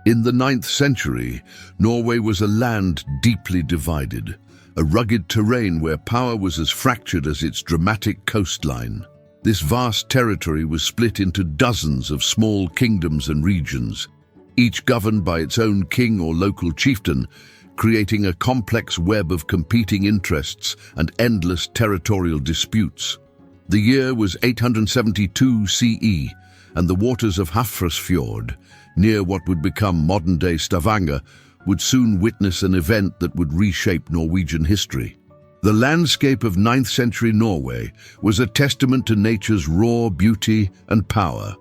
In the 9th century, Norway was a land deeply divided, a rugged terrain where power was as fractured as its dramatic coastline. This vast territory was split into dozens of small kingdoms and regions, each governed by its own king or local chieftain, creating a complex web of competing interests and endless territorial disputes. The year was 872 CE, and the waters of Hafrsfjord, near what would become modern-day Stavanger, would soon witness an event that would reshape Norwegian history. The landscape of 9th century Norway was a testament to nature's raw beauty and power.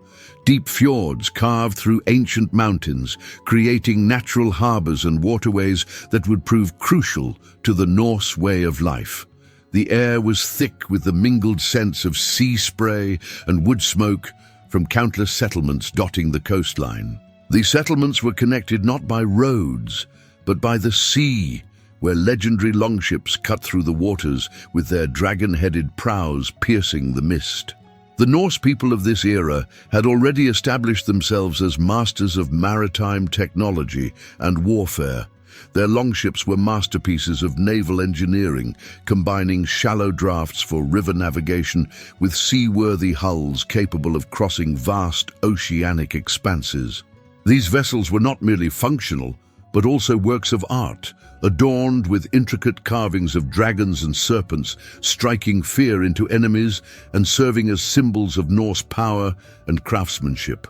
Deep fjords carved through ancient mountains, creating natural harbors and waterways that would prove crucial to the Norse way of life. The air was thick with the mingled scents of sea spray and wood smoke from countless settlements dotting the coastline. These settlements were connected not by roads, but by the sea, where legendary longships cut through the waters with their dragon-headed prows piercing the mist. The Norse people of this era had already established themselves as masters of maritime technology and warfare. Their longships were masterpieces of naval engineering, combining shallow drafts for river navigation with seaworthy hulls capable of crossing vast oceanic expanses. These vessels were not merely functional, but also works of art, adorned with intricate carvings of dragons and serpents, striking fear into enemies and serving as symbols of Norse power and craftsmanship.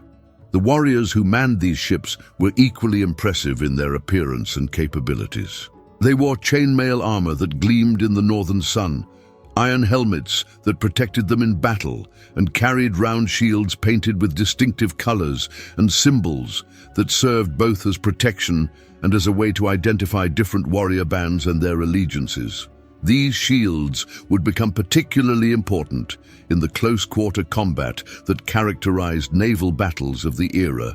The warriors who manned these ships were equally impressive in their appearance and capabilities. They wore chainmail armor that gleamed in the northern sun, iron helmets that protected them in battle, and carried round shields painted with distinctive colors and symbols that served both as protection and as a way to identify different warrior bands and their allegiances. These shields would become particularly important in the close-quarter combat that characterized naval battles of the era.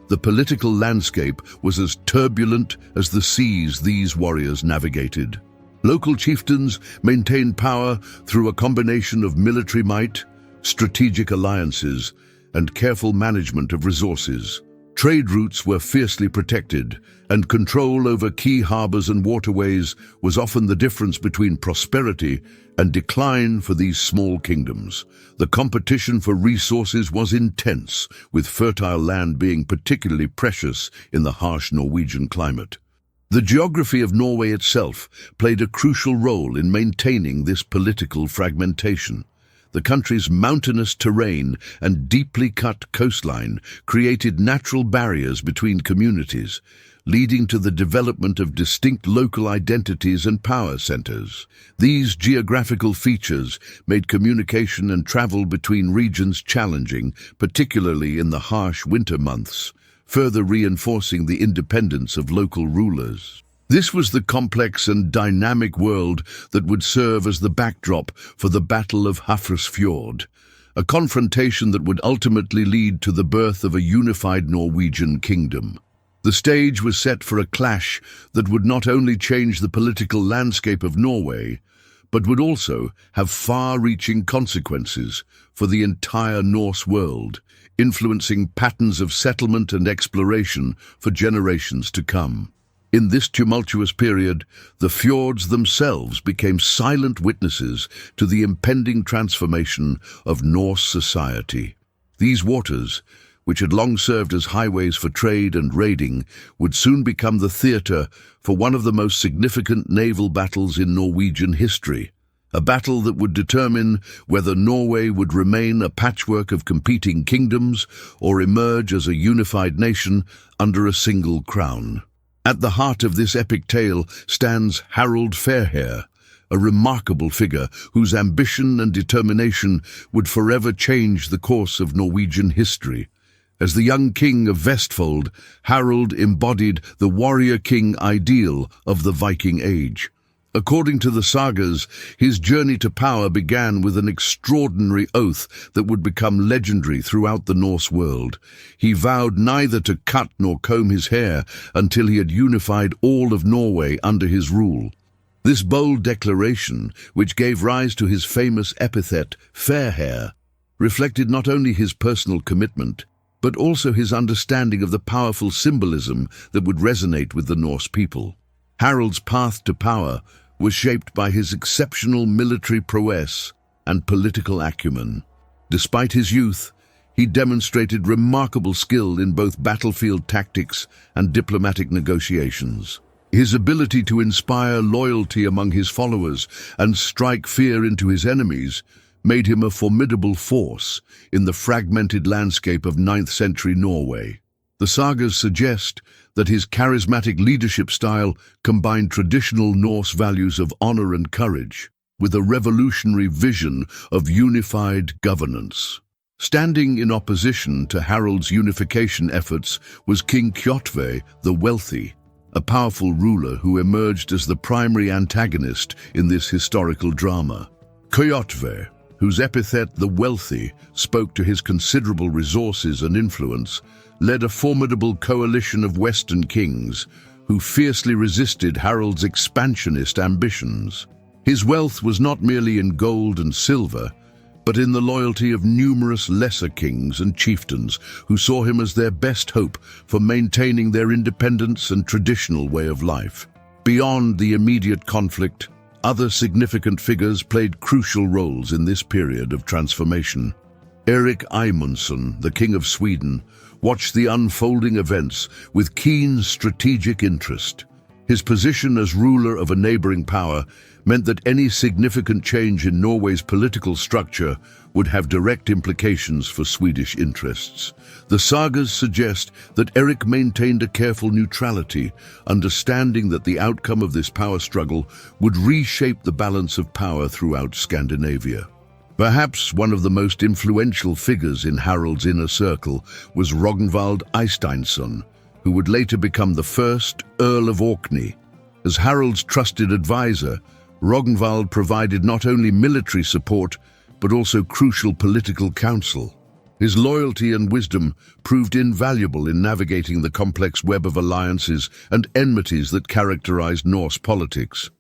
The political landscape was as turbulent as the seas these warriors navigated. Local chieftains maintained power through a combination of military might, strategic alliances, and careful management of resources. Trade routes were fiercely protected, and control over key harbors and waterways was often the difference between prosperity and decline for these small kingdoms. The competition for resources was intense, with fertile land being particularly precious in the harsh Norwegian climate. The geography of Norway itself played a crucial role in maintaining this political fragmentation. The country's mountainous terrain and deeply cut coastline created natural barriers between communities, leading to the development of distinct local identities and power centers. These geographical features made communication and travel between regions challenging, particularly in the harsh winter months, further reinforcing the independence of local rulers. This was the complex and dynamic world that would serve as the backdrop for the Battle of Hafrsfjord, a confrontation that would ultimately lead to the birth of a unified Norwegian kingdom. The stage was set for a clash that would not only change the political landscape of Norway, but would also have far-reaching consequences for the entire Norse world, influencing patterns of settlement and exploration for generations to come. In this tumultuous period, the fjords themselves became silent witnesses to the impending transformation of Norse society. These waters, which had long served as highways for trade and raiding, would soon become the theatre for one of the most significant naval battles in Norwegian history, a battle that would determine whether Norway would remain a patchwork of competing kingdoms or emerge as a unified nation under a single crown. At the heart of this epic tale stands Harold Fairhair, a remarkable figure whose ambition and determination would forever change the course of Norwegian history. As the young king of Vestfold, Harold embodied the warrior king ideal of the Viking Age. According to the sagas, his journey to power began with an extraordinary oath that would become legendary throughout the Norse world. He vowed neither to cut nor comb his hair until he had unified all of Norway under his rule. This bold declaration, which gave rise to his famous epithet, Fairhair, reflected not only his personal commitment, but also his understanding of the powerful symbolism that would resonate with the Norse people. Harald's path to power was shaped by his exceptional military prowess and political acumen. Despite his youth, he demonstrated remarkable skill in both battlefield tactics and diplomatic negotiations. His ability to inspire loyalty among his followers and strike fear into his enemies made him a formidable force in the fragmented landscape of 9th century Norway. The sagas suggest that his charismatic leadership style combined traditional Norse values of honor and courage with a revolutionary vision of unified governance. Standing in opposition to Harald's unification efforts was King Kjotve the Wealthy, a powerful ruler who emerged as the primary antagonist in this historical drama. Kjotve, whose epithet the Wealthy spoke to his considerable resources and influence, led a formidable coalition of Western kings who fiercely resisted Harald's expansionist ambitions. His wealth was not merely in gold and silver, but in the loyalty of numerous lesser kings and chieftains who saw him as their best hope for maintaining their independence and traditional way of life. Beyond the immediate conflict, other significant figures played crucial roles in this period of transformation. Erik Eymundsson, the King of Sweden, watched the unfolding events with keen strategic interest. His position as ruler of a neighboring power meant that any significant change in Norway's political structure would have direct implications for Swedish interests. The sagas suggest that Erik maintained a careful neutrality, understanding that the outcome of this power struggle would reshape the balance of power throughout Scandinavia. Perhaps one of the most influential figures in Harald's inner circle was Ragnvald Eysteinsson, who would later become the first Earl of Orkney. As Harald's trusted advisor, Ragnvald provided not only military support, but also crucial political counsel. His loyalty and wisdom proved invaluable in navigating the complex web of alliances and enmities that characterized Norse politics.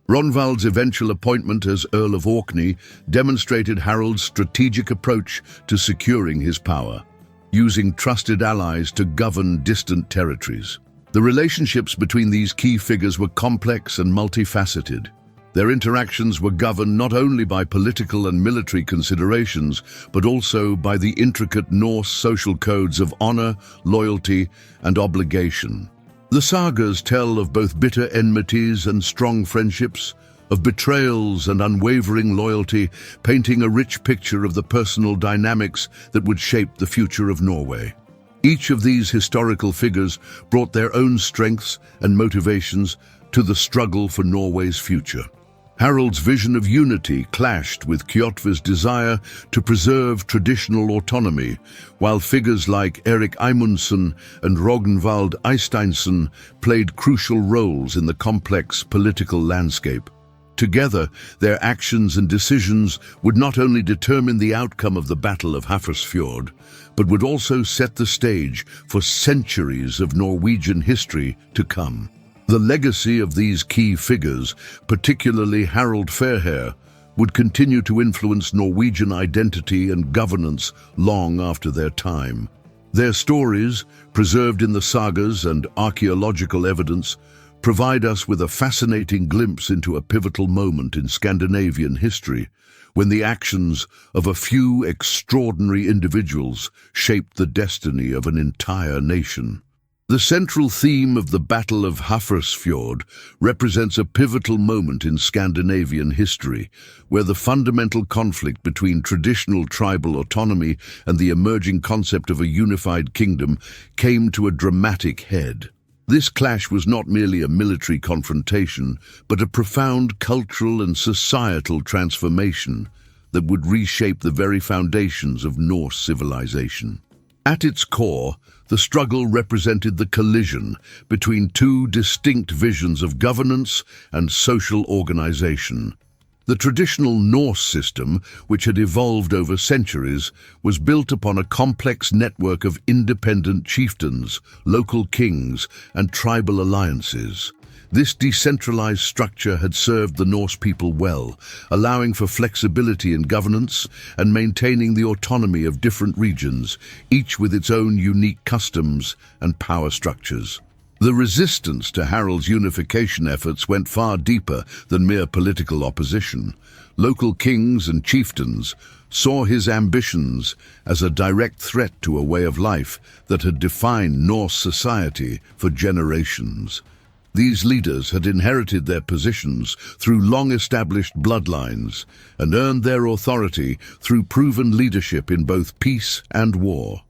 Ragnvald's eventual appointment as Earl of Orkney demonstrated Harald's strategic approach to securing his power, using trusted allies to govern distant territories. The relationships between these key figures were complex and multifaceted. Their interactions were governed not only by political and military considerations, but also by the intricate Norse social codes of honor, loyalty, and obligation. The sagas tell of both bitter enmities and strong friendships, of betrayals and unwavering loyalty, painting a rich picture of the personal dynamics that would shape the future of Norway. Each of these historical figures brought their own strengths and motivations to the struggle for Norway's future. Harald's vision of unity clashed with Kjotve's desire to preserve traditional autonomy, while figures like Erik Eymundsson and Ragnvald Eysteinsson played crucial roles in the complex political landscape. Together, their actions and decisions would not only determine the outcome of the Battle of Hafrsfjord, but would also set the stage for centuries of Norwegian history to come. The legacy of these key figures, particularly Harold Fairhair, would continue to influence Norwegian identity and governance long after their time. Their stories, preserved in the sagas and archaeological evidence, provide us with a fascinating glimpse into a pivotal moment in Scandinavian history, when the actions of a few extraordinary individuals shaped the destiny of an entire nation. The central theme of the Battle of Hafrsfjord represents a pivotal moment in Scandinavian history, where the fundamental conflict between traditional tribal autonomy and the emerging concept of a unified kingdom came to a dramatic head. This clash was not merely a military confrontation, but a profound cultural and societal transformation that would reshape the very foundations of Norse civilization. At its core, the struggle represented the collision between two distinct visions of governance and social organization. The traditional Norse system, which had evolved over centuries, was built upon a complex network of independent chieftains, local kings, and tribal alliances. This decentralized structure had served the Norse people well, allowing for flexibility in governance and maintaining the autonomy of different regions, each with its own unique customs and power structures. The resistance to Harold's unification efforts went far deeper than mere political opposition. Local kings and chieftains saw his ambitions as a direct threat to a way of life that had defined Norse society for generations. These leaders had inherited their positions through long-established bloodlines and earned their authority through proven leadership in both peace and war.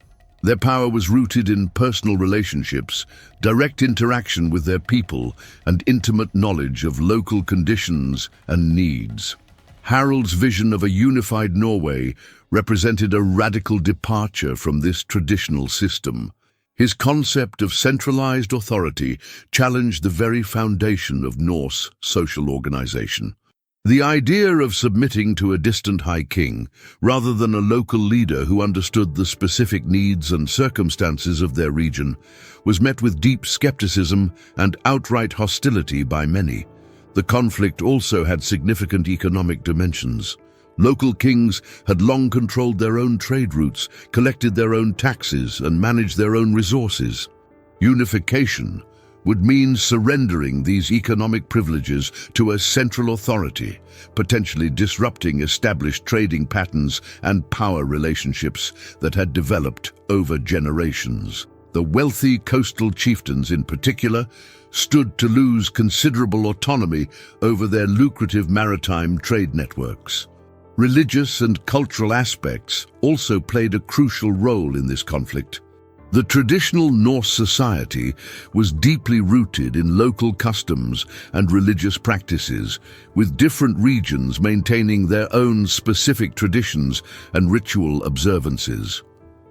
Their power was rooted in personal relationships, direct interaction with their people, and intimate knowledge of local conditions and needs. Harold's vision of a unified Norway represented a radical departure from this traditional system. His concept of centralized authority challenged the very foundation of Norse social organization. The idea of submitting to a distant high king, rather than a local leader who understood the specific needs and circumstances of their region, was met with deep skepticism and outright hostility by many. The conflict also had significant economic dimensions. Local kings had long controlled their own trade routes, collected their own taxes, and managed their own resources. Unification would mean surrendering these economic privileges to a central authority, potentially disrupting established trading patterns and power relationships that had developed over generations. The wealthy coastal chieftains in particular stood to lose considerable autonomy over their lucrative maritime trade networks. Religious and cultural aspects also played a crucial role in this conflict. The traditional Norse society was deeply rooted in local customs and religious practices, with different regions maintaining their own specific traditions and ritual observances.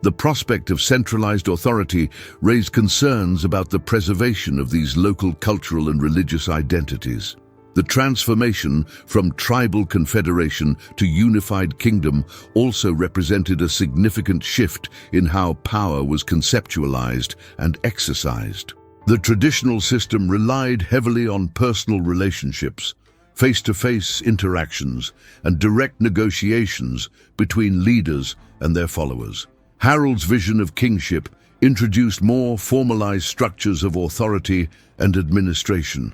The prospect of centralized authority raised concerns about the preservation of these local cultural and religious identities. The transformation from tribal confederation to unified kingdom also represented a significant shift in how power was conceptualized and exercised. The traditional system relied heavily on personal relationships, face-to-face interactions, and direct negotiations between leaders and their followers. Harold's vision of kingship introduced more formalized structures of authority and administration,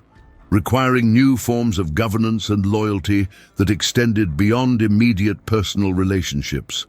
requiring new forms of governance and loyalty that extended beyond immediate personal relationships.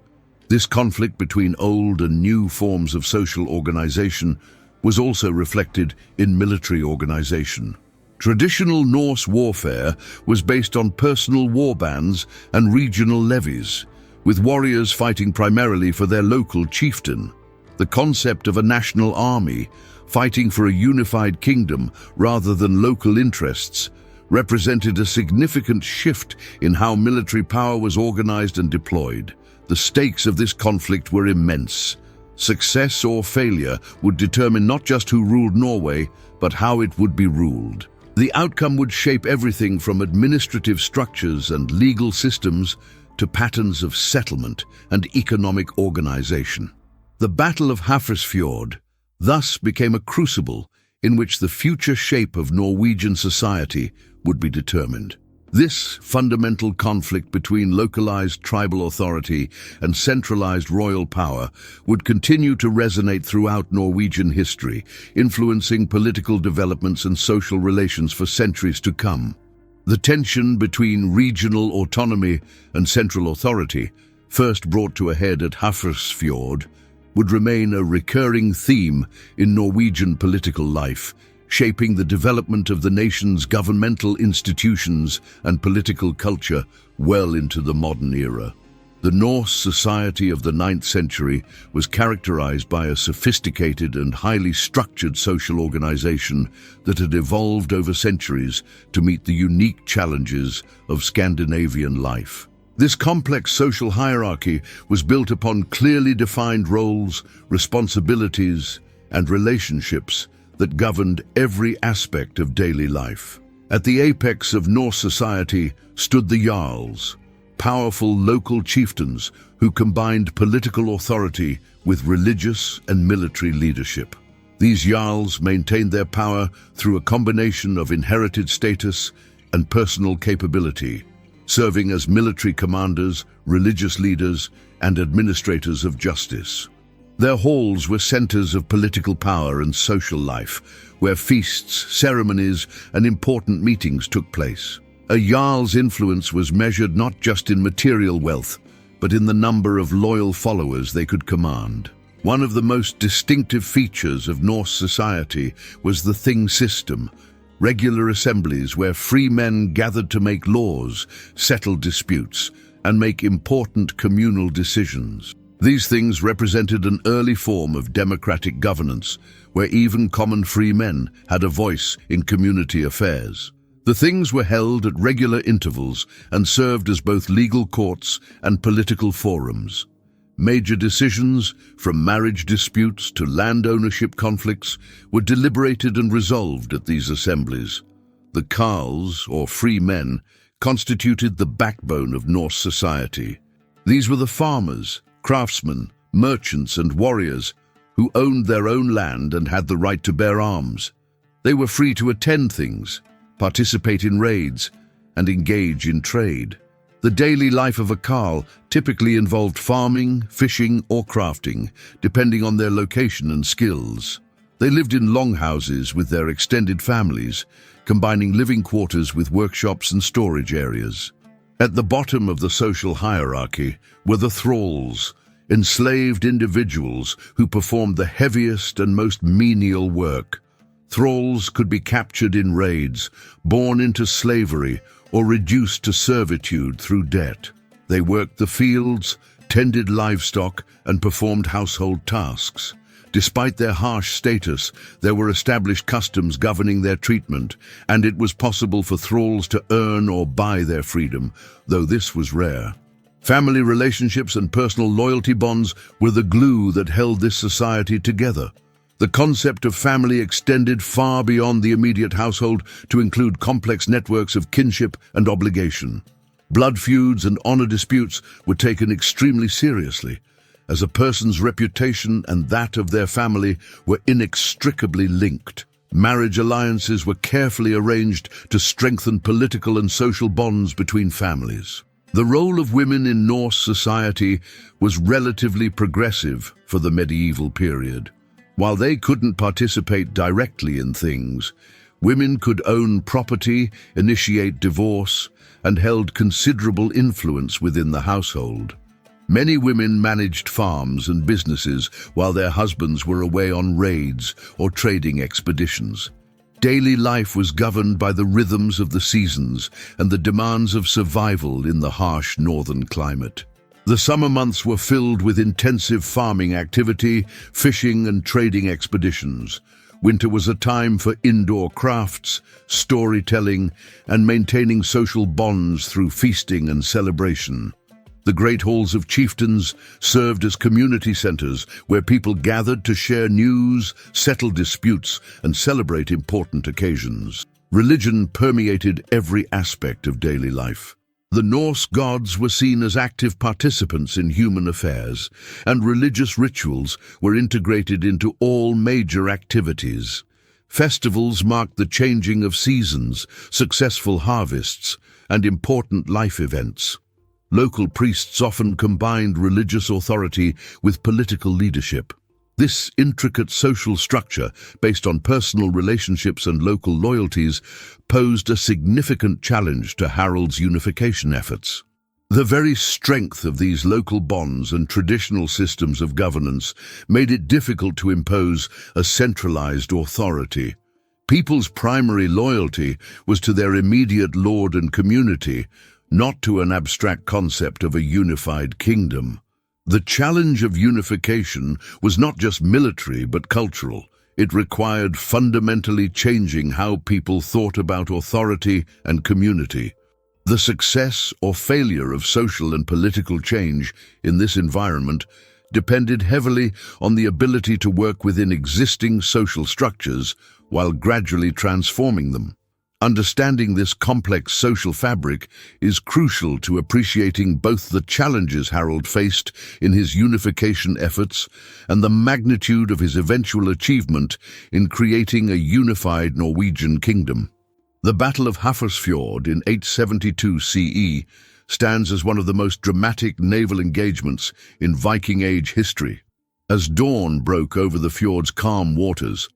This conflict between old and new forms of social organization was also reflected in military organization. Traditional Norse warfare was based on personal warbands and regional levies, with warriors fighting primarily for their local chieftain. The concept of a national army, fighting for a unified kingdom rather than local interests, represented a significant shift in how military power was organized and deployed. The stakes of this conflict were immense. Success or failure would determine not just who ruled Norway, but how it would be ruled. The outcome would shape everything from administrative structures and legal systems to patterns of settlement and economic organization. The Battle of Hafrsfjord thus became a crucible in which the future shape of Norwegian society would be determined. This fundamental conflict between localized tribal authority and centralized royal power would continue to resonate throughout Norwegian history, influencing political developments and social relations for centuries to come. The tension between regional autonomy and central authority, first brought to a head at Hafrsfjord, would remain a recurring theme in Norwegian political life, shaping the development of the nation's governmental institutions and political culture well into the modern era. The Norse society of the 9th century was characterized by a sophisticated and highly structured social organization that had evolved over centuries to meet the unique challenges of Scandinavian life. This complex social hierarchy was built upon clearly defined roles, responsibilities, and relationships that governed every aspect of daily life. At the apex of Norse society stood the jarls, powerful local chieftains who combined political authority with religious and military leadership. These jarls maintained their power through a combination of inherited status and personal capability, serving as military commanders, religious leaders, and administrators of justice. Their halls were centers of political power and social life, where feasts, ceremonies, and important meetings took place. A jarl's influence was measured not just in material wealth, but in the number of loyal followers they could command. One of the most distinctive features of Norse society was the thing system, regular assemblies where free men gathered to make laws, settle disputes, and make important communal decisions. These things represented an early form of democratic governance, where even common free men had a voice in community affairs. The things were held at regular intervals and served as both legal courts and political forums. Major decisions, from marriage disputes to land ownership conflicts, were deliberated and resolved at these assemblies. The carls, or free men, constituted the backbone of Norse society. These were the farmers, craftsmen, merchants, and warriors who owned their own land and had the right to bear arms. They were free to attend things, participate in raids, and engage in trade. The daily life of a carl typically involved farming, fishing, or crafting, depending on their location and skills. They lived in longhouses with their extended families, combining living quarters with workshops and storage areas. At the bottom of the social hierarchy were the thralls, enslaved individuals who performed the heaviest and most menial work. Thralls could be captured in raids, born into slavery, or reduced to servitude through debt. They worked the fields, tended livestock, and performed household tasks. Despite their harsh status, there were established customs governing their treatment, and it was possible for thralls to earn or buy their freedom, though this was rare. Family relationships and personal loyalty bonds were the glue that held this society together. The concept of family extended far beyond the immediate household to include complex networks of kinship and obligation. Blood feuds and honor disputes were taken extremely seriously, as a person's reputation and that of their family were inextricably linked. Marriage alliances were carefully arranged to strengthen political and social bonds between families. The role of women in Norse society was relatively progressive for the medieval period. While they couldn't participate directly in things, women could own property, initiate divorce, and held considerable influence within the household. Many women managed farms and businesses while their husbands were away on raids or trading expeditions. Daily life was governed by the rhythms of the seasons and the demands of survival in the harsh northern climate. The summer months were filled with intensive farming activity, fishing and trading expeditions. Winter was a time for indoor crafts, storytelling, and maintaining social bonds through feasting and celebration. The great halls of chieftains served as community centers where people gathered to share news, settle disputes, and celebrate important occasions. Religion permeated every aspect of daily life. The Norse gods were seen as active participants in human affairs, and religious rituals were integrated into all major activities. Festivals marked the changing of seasons, successful harvests, and important life events. Local priests often combined religious authority with political leadership. This intricate social structure, based on personal relationships and local loyalties, posed a significant challenge to Harold's unification efforts. The very strength of these local bonds and traditional systems of governance made it difficult to impose a centralized authority. People's primary loyalty was to their immediate lord and community, not to an abstract concept of a unified kingdom. The challenge of unification was not just military but cultural. It required fundamentally changing how people thought about authority and community. The success or failure of social and political change in this environment depended heavily on the ability to work within existing social structures while gradually transforming them. Understanding this complex social fabric is crucial to appreciating both the challenges Harold faced in his unification efforts and the magnitude of his eventual achievement in creating a unified Norwegian kingdom. The Battle of Hafrsfjord in 872 CE stands as one of the most dramatic naval engagements in Viking Age history. As dawn broke over the fjord's calm waters,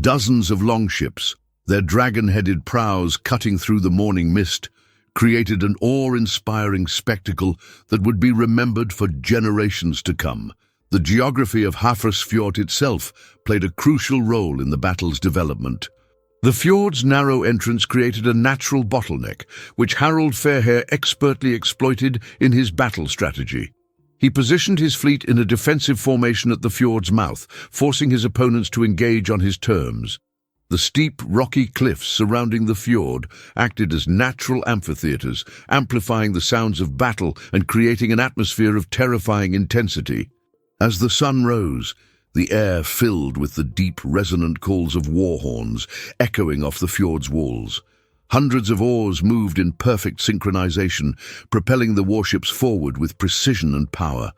dozens of longships, their dragon-headed prows cutting through the morning mist, created an awe-inspiring spectacle that would be remembered for generations to come. The geography of Hafrsfjord itself played a crucial role in the battle's development. The fjord's narrow entrance created a natural bottleneck, which Harold Fairhair expertly exploited in his battle strategy. He positioned his fleet in a defensive formation at the fjord's mouth, forcing his opponents to engage on his terms. The steep, rocky cliffs surrounding the fjord acted as natural amphitheaters, amplifying the sounds of battle and creating an atmosphere of terrifying intensity. As the sun rose, the air filled with the deep, resonant calls of war horns echoing off the fjord's walls. Hundreds of oars moved in perfect synchronization, propelling the warships forward with precision and power.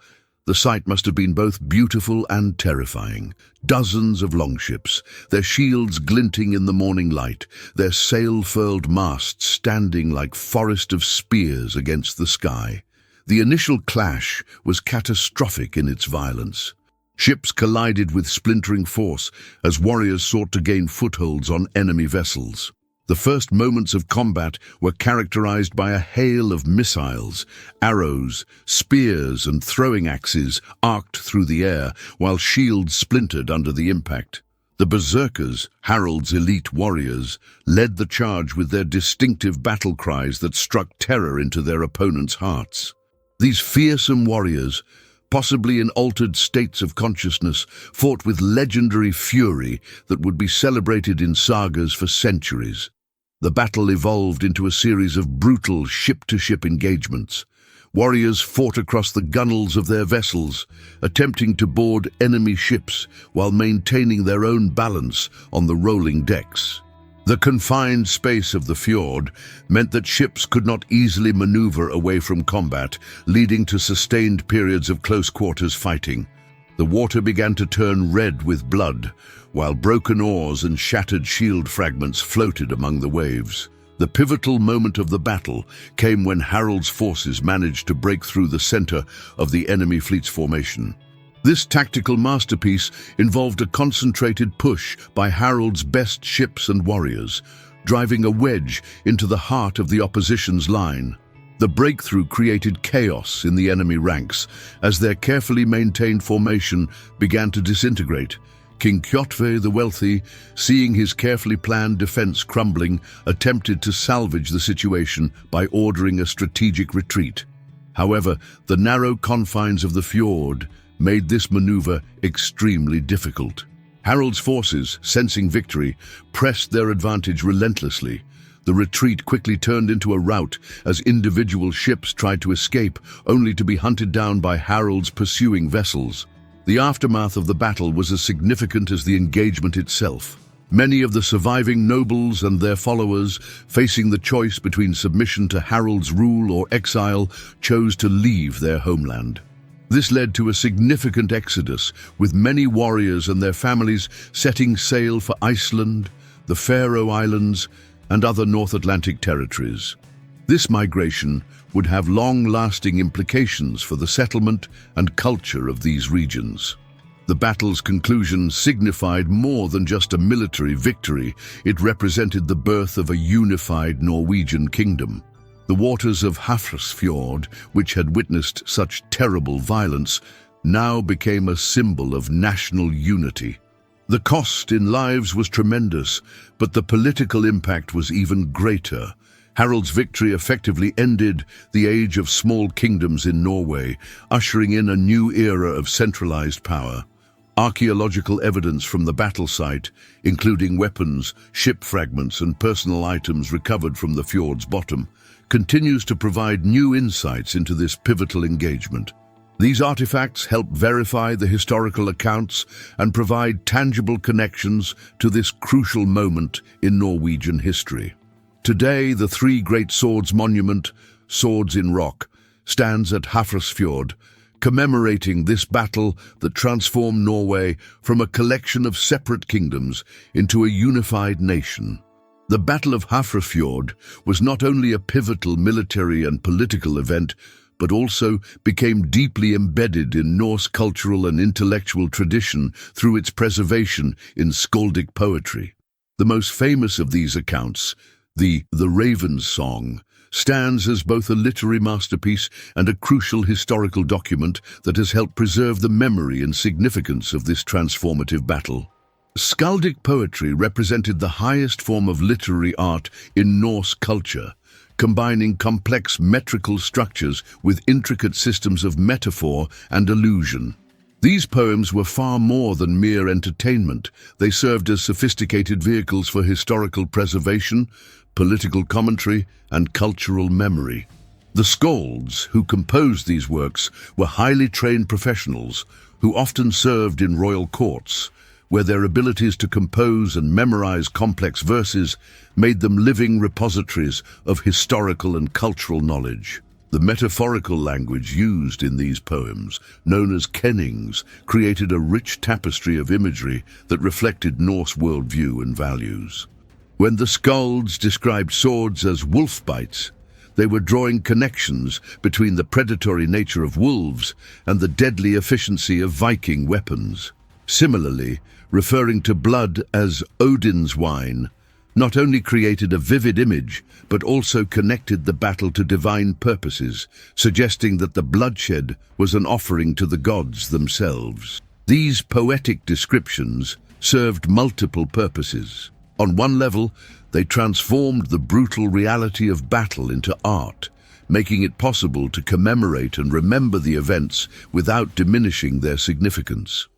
The sight must have been both beautiful and terrifying. Dozens of longships, their shields glinting in the morning light, their sail-furled masts standing like forest of spears against the sky. The initial clash was catastrophic in its violence. Ships collided with splintering force as warriors sought to gain footholds on enemy vessels. The first moments of combat were characterized by a hail of missiles, arrows, spears, and throwing axes arced through the air, while shields splintered under the impact. The berserkers, Harold's elite warriors, led the charge with their distinctive battle cries that struck terror into their opponents' hearts. These fearsome warriors, possibly in altered states of consciousness, fought with legendary fury that would be celebrated in sagas for centuries. The battle evolved into a series of brutal ship-to-ship engagements. Warriors fought across the gunwales of their vessels, attempting to board enemy ships while maintaining their own balance on the rolling decks. The confined space of the fjord meant that ships could not easily maneuver away from combat, leading to sustained periods of close-quarters fighting. The water began to turn red with blood, while broken oars and shattered shield fragments floated among the waves. The pivotal moment of the battle came when Harold's forces managed to break through the center of the enemy fleet's formation. This tactical masterpiece involved a concentrated push by Harold's best ships and warriors, driving a wedge into the heart of the opposition's line. The breakthrough created chaos in the enemy ranks as their carefully maintained formation began to disintegrate. King Kjotve the Wealthy, seeing his carefully planned defense crumbling, attempted to salvage the situation by ordering a strategic retreat. However, the narrow confines of the fjord made this maneuver extremely difficult. Harold's forces, sensing victory, pressed their advantage relentlessly. The retreat quickly turned into a rout as individual ships tried to escape, only to be hunted down by Harold's pursuing vessels. The aftermath of the battle was as significant as the engagement itself. Many of the surviving nobles and their followers, facing the choice between submission to Harold's rule or exile, chose to leave their homeland. This led to a significant exodus, with many warriors and their families setting sail for Iceland, the Faroe Islands, and other North Atlantic territories. This migration would have long-lasting implications for the settlement and culture of these regions. The battle's conclusion signified more than just a military victory. It represented the birth of a unified Norwegian kingdom. The waters of Hafrsfjord, which had witnessed such terrible violence, now became a symbol of national unity. The cost in lives was tremendous, but the political impact was even greater. Harold's victory effectively ended the age of small kingdoms in Norway, ushering in a new era of centralized power. Archaeological evidence from the battle site, including weapons, ship fragments, and personal items recovered from the fjord's bottom, continues to provide new insights into this pivotal engagement. These artifacts help verify the historical accounts and provide tangible connections to this crucial moment in Norwegian history. Today, the Three Great Swords Monument, Swords in Rock, stands at Hafrsfjord, commemorating this battle that transformed Norway from a collection of separate kingdoms into a unified nation. The Battle of Hafrsfjord was not only a pivotal military and political event, but also became deeply embedded in Norse cultural and intellectual tradition through its preservation in skaldic poetry. The most famous of these accounts, the Raven's Song, stands as both a literary masterpiece and a crucial historical document that has helped preserve the memory and significance of this transformative battle. Skaldic poetry represented the highest form of literary art in Norse culture, combining complex metrical structures with intricate systems of metaphor and allusion. These poems were far more than mere entertainment. They served as sophisticated vehicles for historical preservation, political commentary, and cultural memory. The skalds who composed these works were highly trained professionals who often served in royal courts, where their abilities to compose and memorize complex verses made them living repositories of historical and cultural knowledge. The metaphorical language used in these poems, known as kennings, created a rich tapestry of imagery that reflected Norse worldview and values. When the skalds described swords as wolf bites, they were drawing connections between the predatory nature of wolves and the deadly efficiency of Viking weapons. Similarly, referring to blood as Odin's wine not only created a vivid image, but also connected the battle to divine purposes, suggesting that the bloodshed was an offering to the gods themselves. These poetic descriptions served multiple purposes. On one level, they transformed the brutal reality of battle into art, making it possible to commemorate and remember the events without diminishing their significance.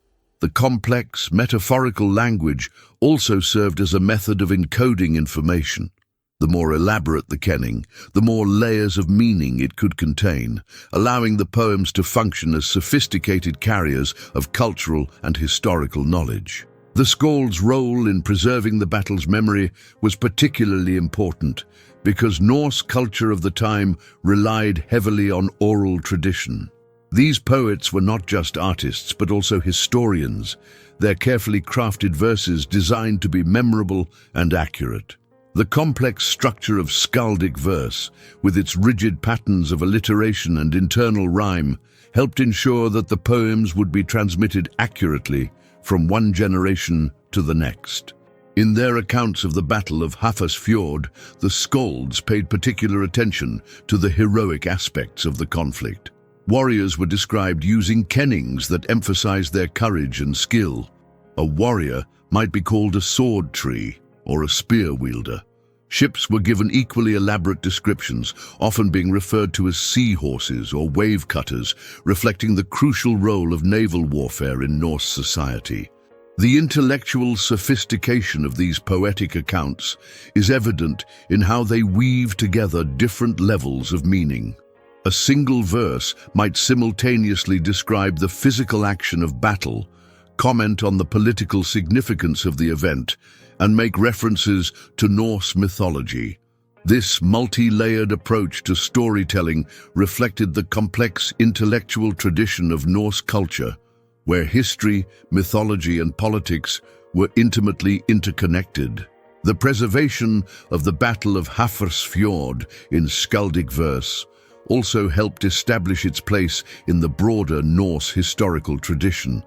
The complex, metaphorical language also served as a method of encoding information. The more elaborate the kenning, the more layers of meaning it could contain, allowing the poems to function as sophisticated carriers of cultural and historical knowledge. The skald's role in preserving the battle's memory was particularly important because Norse culture of the time relied heavily on oral tradition. These poets were not just artists, but also historians, their carefully crafted verses designed to be memorable and accurate. The complex structure of skaldic verse, with its rigid patterns of alliteration and internal rhyme, helped ensure that the poems would be transmitted accurately from one generation to the next. In their accounts of the Battle of Hafrsfjord, the skalds paid particular attention to the heroic aspects of the conflict. Warriors were described using kennings that emphasized their courage and skill. A warrior might be called a sword tree or a spear wielder. Ships were given equally elaborate descriptions, often being referred to as sea horses or wave cutters, reflecting the crucial role of naval warfare in Norse society. The intellectual sophistication of these poetic accounts is evident in how they weave together different levels of meaning. A single verse might simultaneously describe the physical action of battle, comment on the political significance of the event, and make references to Norse mythology. This multi-layered approach to storytelling reflected the complex intellectual tradition of Norse culture, where history, mythology, and politics were intimately interconnected. The preservation of the Battle of Hafrsfjord in skaldic verse also helped establish its place in the broader Norse historical tradition.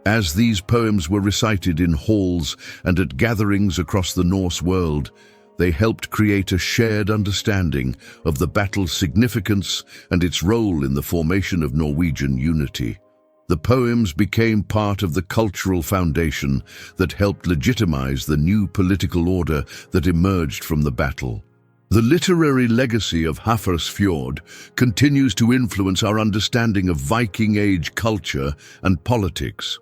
As these poems were recited in halls and at gatherings across the Norse world, they helped create a shared understanding of the battle's significance and its role in the formation of Norwegian unity. The poems became part of the cultural foundation that helped legitimize the new political order that emerged from the battle. The literary legacy of Hafrsfjord continues to influence our understanding of Viking Age culture and politics.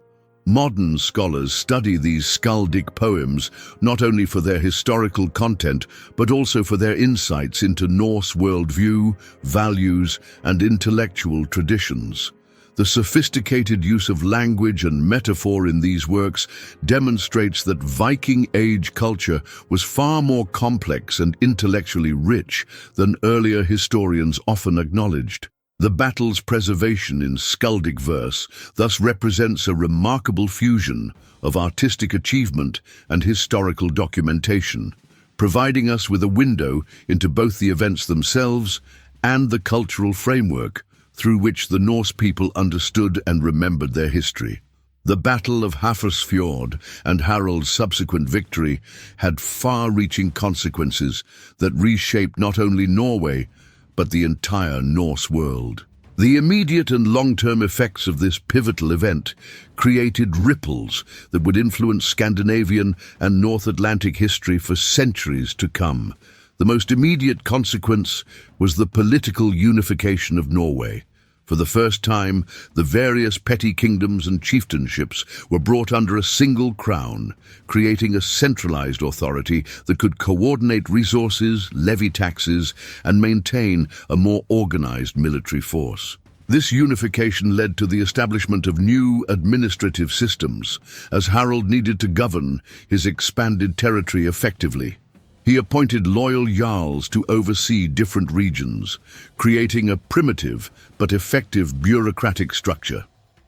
Modern scholars study these skaldic poems not only for their historical content, but also for their insights into Norse worldview, values, and intellectual traditions. The sophisticated use of language and metaphor in these works demonstrates that Viking Age culture was far more complex and intellectually rich than earlier historians often acknowledged. The battle's preservation in skaldic verse thus represents a remarkable fusion of artistic achievement and historical documentation, providing us with a window into both the events themselves and the cultural framework through which the Norse people understood and remembered their history. The Battle of Hafrsfjord and Harald's subsequent victory had far-reaching consequences that reshaped not only Norway, but the entire Norse world. The immediate and long-term effects of this pivotal event created ripples that would influence Scandinavian and North Atlantic history for centuries to come. The most immediate consequence was the political unification of Norway. For the first time, the various petty kingdoms and chieftainships were brought under a single crown, creating a centralized authority that could coordinate resources, levy taxes, and maintain a more organized military force. This unification led to the establishment of new administrative systems, as Harald needed to govern his expanded territory effectively. He appointed loyal jarls to oversee different regions, creating a primitive but effective bureaucratic structure.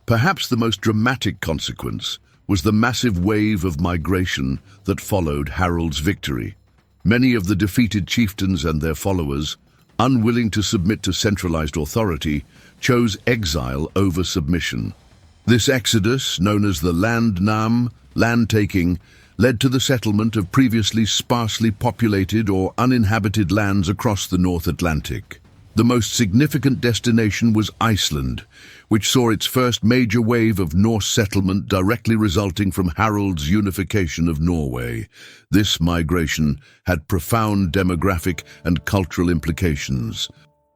Perhaps the most dramatic consequence was the massive wave of migration that followed Harald's victory. Many of the defeated chieftains and their followers, unwilling to submit to centralized authority, chose exile over submission. This exodus, known as the landnam, land-taking, led to the settlement of previously sparsely populated or uninhabited lands across the North Atlantic. The most significant destination was Iceland, which saw its first major wave of Norse settlement directly resulting from Harald's unification of Norway. This migration had profound demographic and cultural implications.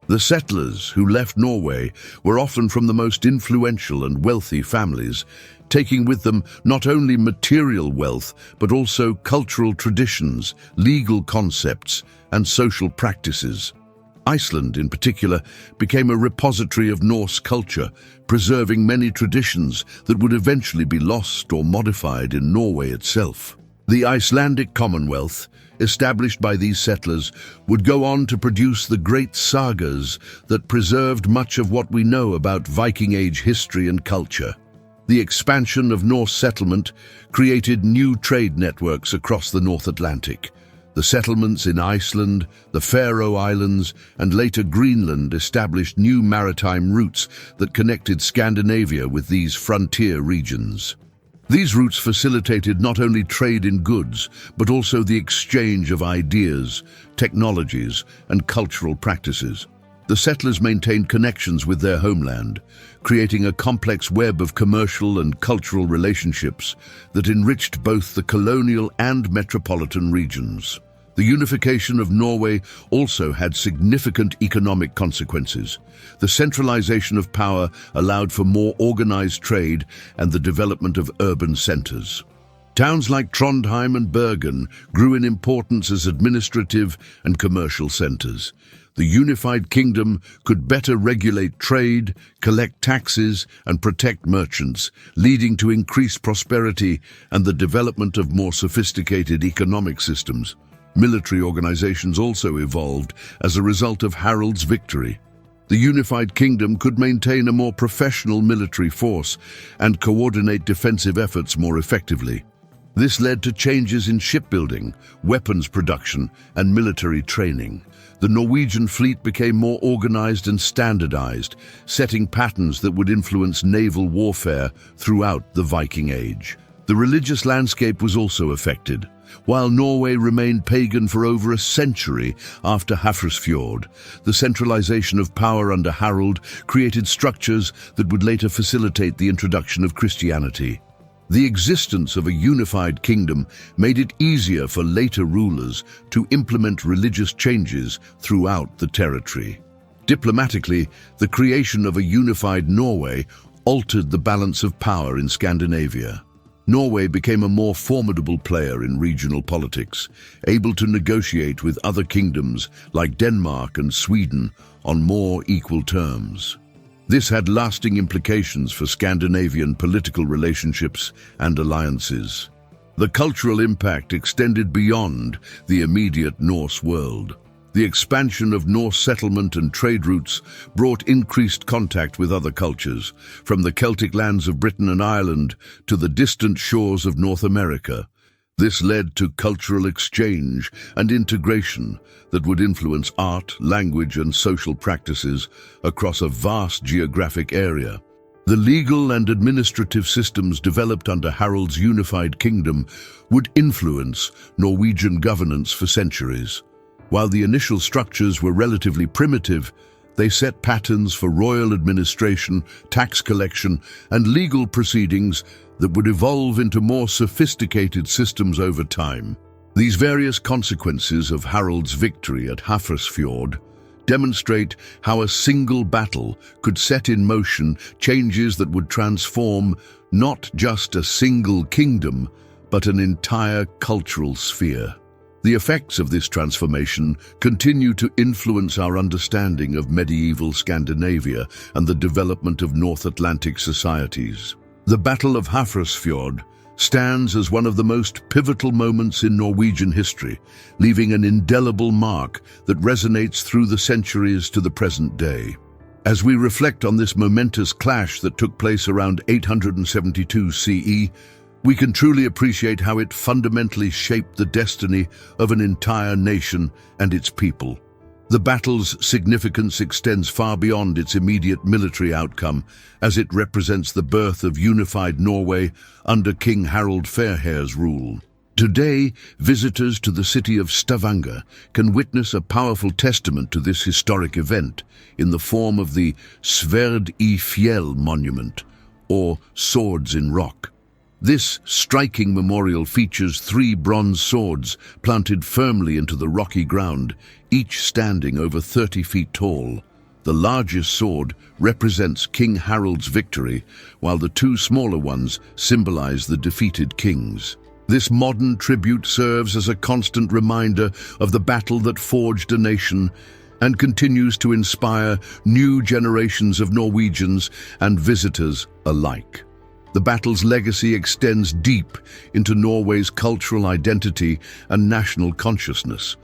The settlers who left Norway were often from the most influential and wealthy families, taking with them not only material wealth, but also cultural traditions, legal concepts, and social practices. Iceland, in particular, became a repository of Norse culture, preserving many traditions that would eventually be lost or modified in Norway itself. The Icelandic Commonwealth, established by these settlers, would go on to produce the great sagas that preserved much of what we know about Viking Age history and culture. The expansion of Norse settlement created new trade networks across the North Atlantic. The settlements in Iceland, the Faroe Islands, and later Greenland established new maritime routes that connected Scandinavia with these frontier regions. These routes facilitated not only trade in goods, but also the exchange of ideas, technologies, and cultural practices. The settlers maintained connections with their homeland, creating a complex web of commercial and cultural relationships that enriched both the colonial and metropolitan regions. The unification of Norway also had significant economic consequences. The centralization of power allowed for more organized trade and the development of urban centers. Towns like Trondheim and Bergen grew in importance as administrative and commercial centers. The unified kingdom could better regulate trade, collect taxes, and protect merchants, leading to increased prosperity and the development of more sophisticated economic systems. Military organizations also evolved as a result of Harald's victory. The unified kingdom could maintain a more professional military force and coordinate defensive efforts more effectively. This led to changes in shipbuilding, weapons production, and military training. The Norwegian fleet became more organized and standardized, setting patterns that would influence naval warfare throughout the Viking Age. The religious landscape was also affected. While Norway remained pagan for over a century after Hafrsfjord, the centralization of power under Harald created structures that would later facilitate the introduction of Christianity. The existence of a unified kingdom made it easier for later rulers to implement religious changes throughout the territory. Diplomatically, the creation of a unified Norway altered the balance of power in Scandinavia. Norway became a more formidable player in regional politics, able to negotiate with other kingdoms like Denmark and Sweden on more equal terms. This had lasting implications for Scandinavian political relationships and alliances. The cultural impact extended beyond the immediate Norse world. The expansion of Norse settlement and trade routes brought increased contact with other cultures, from the Celtic lands of Britain and Ireland to the distant shores of North America. This led to cultural exchange and integration that would influence art, language, and social practices across a vast geographic area. The legal and administrative systems developed under Harald's unified kingdom would influence Norwegian governance for centuries. While the initial structures were relatively primitive, they set patterns for royal administration, tax collection, and legal proceedings that would evolve into more sophisticated systems over time. These various consequences of Harald's victory at Hafrsfjord demonstrate how a single battle could set in motion changes that would transform not just a single kingdom, but an entire cultural sphere. The effects of this transformation continue to influence our understanding of medieval Scandinavia and the development of North Atlantic societies. The Battle of Hafrsfjord stands as one of the most pivotal moments in Norwegian history, leaving an indelible mark that resonates through the centuries to the present day. As we reflect on this momentous clash that took place around 872 CE, we can truly appreciate how it fundamentally shaped the destiny of an entire nation and its people. The battle's significance extends far beyond its immediate military outcome, as it represents the birth of unified Norway under King Harold Fairhair's rule. Today, visitors to the city of Stavanger can witness a powerful testament to this historic event in the form of the Sverd I Fjell monument, or Swords in Rock. This striking memorial features 3 bronze swords planted firmly into the rocky ground, each standing over 30 feet tall. The largest sword represents King Harold's victory, while the 2 smaller ones symbolize the defeated kings. This modern tribute serves as a constant reminder of the battle that forged a nation and continues to inspire new generations of Norwegians and visitors alike. The battle's legacy extends deep into Norway's cultural identity and national consciousness.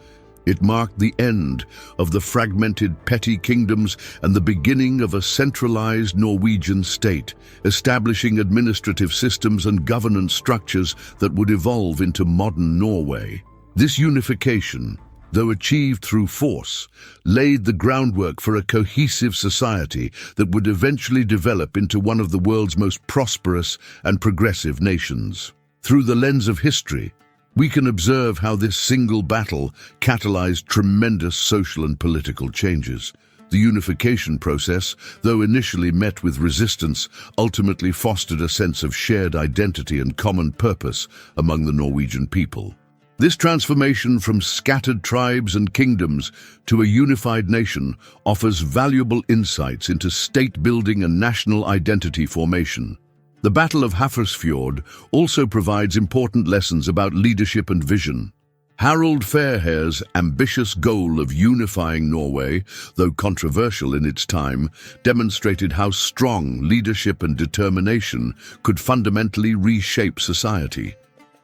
It marked the end of the fragmented petty kingdoms and the beginning of a centralized Norwegian state, establishing administrative systems and governance structures that would evolve into modern Norway. This unification, though achieved through force, laid the groundwork for a cohesive society that would eventually develop into one of the world's most prosperous and progressive nations. Through the lens of history, we can observe how this single battle catalyzed tremendous social and political changes. The unification process, though initially met with resistance, ultimately fostered a sense of shared identity and common purpose among the Norwegian people. This transformation from scattered tribes and kingdoms to a unified nation offers valuable insights into state building and national identity formation. The Battle of Hafrsfjord also provides important lessons about leadership and vision. Harold Fairhair's ambitious goal of unifying Norway, though controversial in its time, demonstrated how strong leadership and determination could fundamentally reshape society.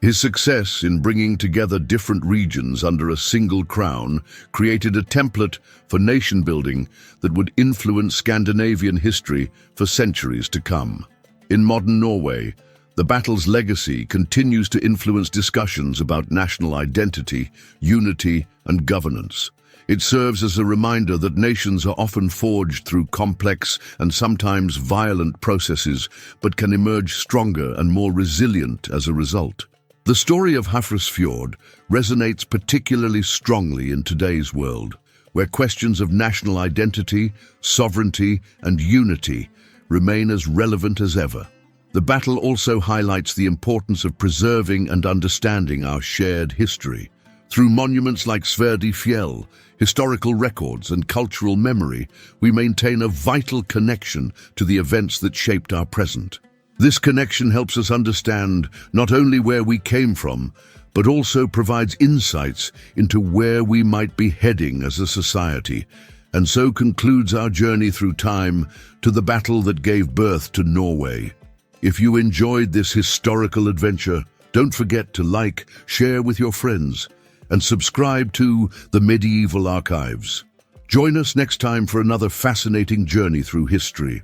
His success in bringing together different regions under a single crown created a template for nation building that would influence Scandinavian history for centuries to come. In modern Norway, the battle's legacy continues to influence discussions about national identity, unity, and governance. It serves as a reminder that nations are often forged through complex and sometimes violent processes, but can emerge stronger and more resilient as a result. The story of Hafrsfjord resonates particularly strongly in today's world, where questions of national identity, sovereignty, and unity remain as relevant as ever. The battle also highlights the importance of preserving and understanding our shared history. Through monuments like Sverd I Fjell, historical records, and cultural memory, we maintain a vital connection to the events that shaped our present. This connection helps us understand not only where we came from, but also provides insights into where we might be heading as a society. And so concludes our journey through time to the battle that gave birth to Norway. If you enjoyed this historical adventure, don't forget to like, share with your friends, and subscribe to the Medieval Archives. Join us next time for another fascinating journey through history.